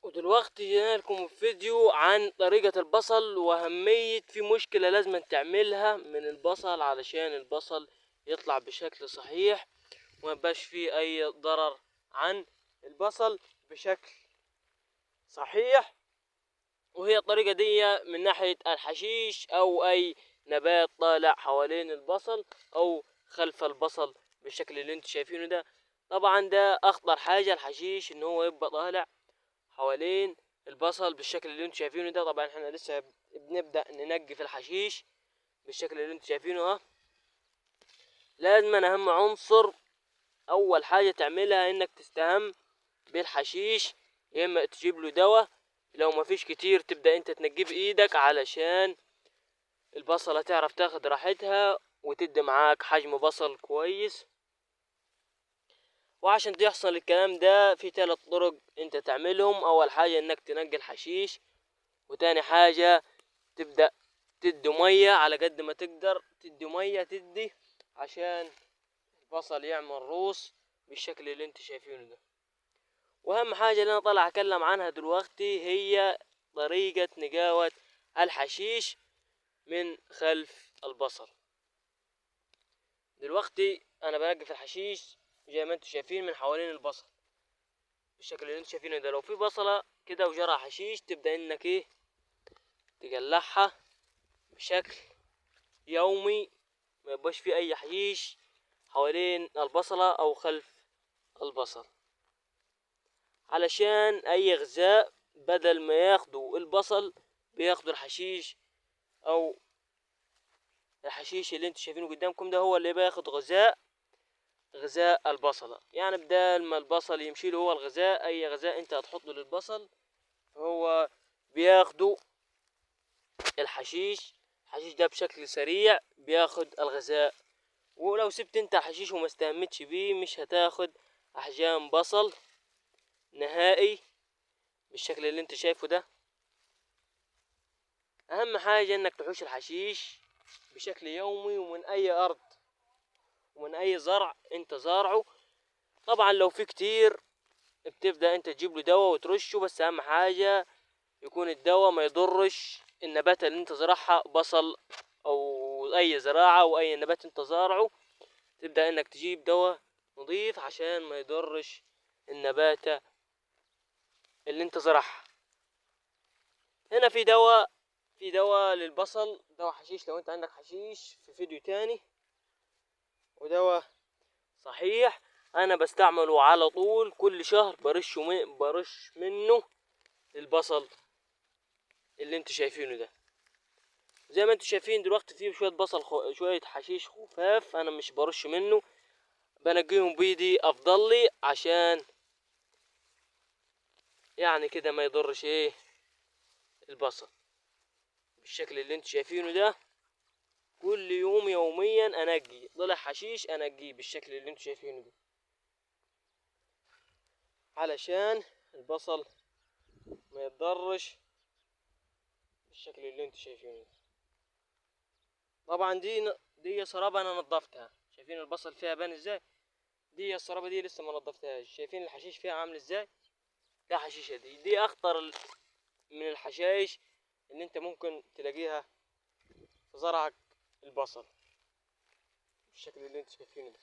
ودلوقتي جينا لكم فيديو عن طريقة البصل وأهمية في مشكلة لازم تعملها من البصل علشان البصل يطلع بشكل صحيح وما يبقاش فيه أي ضرر عن البصل بشكل صحيح. وهي الطريقة دي من ناحية الحشيش أو أي نبات طالع حوالين البصل أو خلف البصل بالشكل اللي انتوا شايفينه ده. طبعا ده أخطر حاجة الحشيش إن هو يبقى طالع حوالين البصل بالشكل اللي انتوا شايفينه ده. طبعا احنا لسه بنبدأ ننقي في الحشيش بالشكل اللي انتوا شايفينه ها. لازم اهم عنصر اول حاجة تعملها انك تستهم بالحشيش، يا اما تجيب له دواء لو ما فيش كتير تبدأ انت تنقيه بايدك علشان البصلة تعرف تاخد راحتها وتدي معاك حجم بصل كويس. وعشان تحصل الكلام ده في 3 طرق انت تعملهم. اول حاجة انك تنقي الحشيش، وتاني حاجة تبدأ تدي مية على قد ما تقدر تدي مية تدي عشان البصل يعمل روس بالشكل اللي انت شايفينه ده. واهم حاجة اللي انا طالع اتكلم عنها دلوقتي هي طريقة نقاوة الحشيش من خلف البصل. دلوقتي انا بنقي في الحشيش زي ما انتم شايفين من حوالين البصل بالشكل اللي انتم شايفينه ده. لو في بصلة كده وجرى حشيش تبدأ انك ايه تقلعها بشكل يومي، ما يبقاش في اي حشيش حوالين البصلة او خلف البصل علشان اي غذاء بدل ما ياخدوا البصل بياخدوا الحشيش، او الحشيش اللي انتوا شايفينه قدامكم ده هو اللي بياخد غذاء البصلة. يعني بدل ما البصل يمشي له هو الغذاء، اي غذاء انت هتحطه للبصل هو بياخده الحشيش ده بشكل سريع بياخد الغذاء. ولو سبت انت حشيش وما استهمتش بيه مش هتاخد احجام بصل نهائي بالشكل اللي انت شايفه ده. اهم حاجة انك تحوش الحشيش بشكل يومي ومن اي ارض ومن اي زرع انت زارعه. طبعا لو في كتير بتبدأ انت تجيب له دواء وترشه، بس اهم حاجة يكون الدواء ما يضرش النبات اللي انت زرعها بصل او اي زراعة او اي نبات انت زارعه. تبدأ انك تجيب دواء نظيف عشان ما يضرش النباتة اللي انت زرعها. هنا في دواء للبصل، دواء حشيش لو انت عندك حشيش في فيديو تاني، ودواء صحيح انا بستعمله على طول كل شهر برش منه البصل اللي انتوا شايفينه ده. زي ما انتوا شايفين دلوقتي فيه شوية بصل شوية حشيش خفاف انا مش برش منه، بنقيهم بيدي افضل لي عشان يعني كده ما يضرش ايه البصل بالشكل اللي انتوا شايفينه ده. كل يوم يوميا انقي ضلع حشيش انقيه بالشكل اللي انتوا شايفينه ده علشان البصل ما يتضرش بالشكل اللي انتوا شايفينه ده. طبعا دي سرابة انا نظفتها، شايفين البصل فيها بان ازاي. دي السرابة دي لسه ما نظفتهاش، شايفين الحشيش فيها عامل ازاي. ده حشيشة دي اخطر من الحشائش اللي انت ممكن تلاقيها في زرعك البصل بالشكل اللي انت شايفينه ده.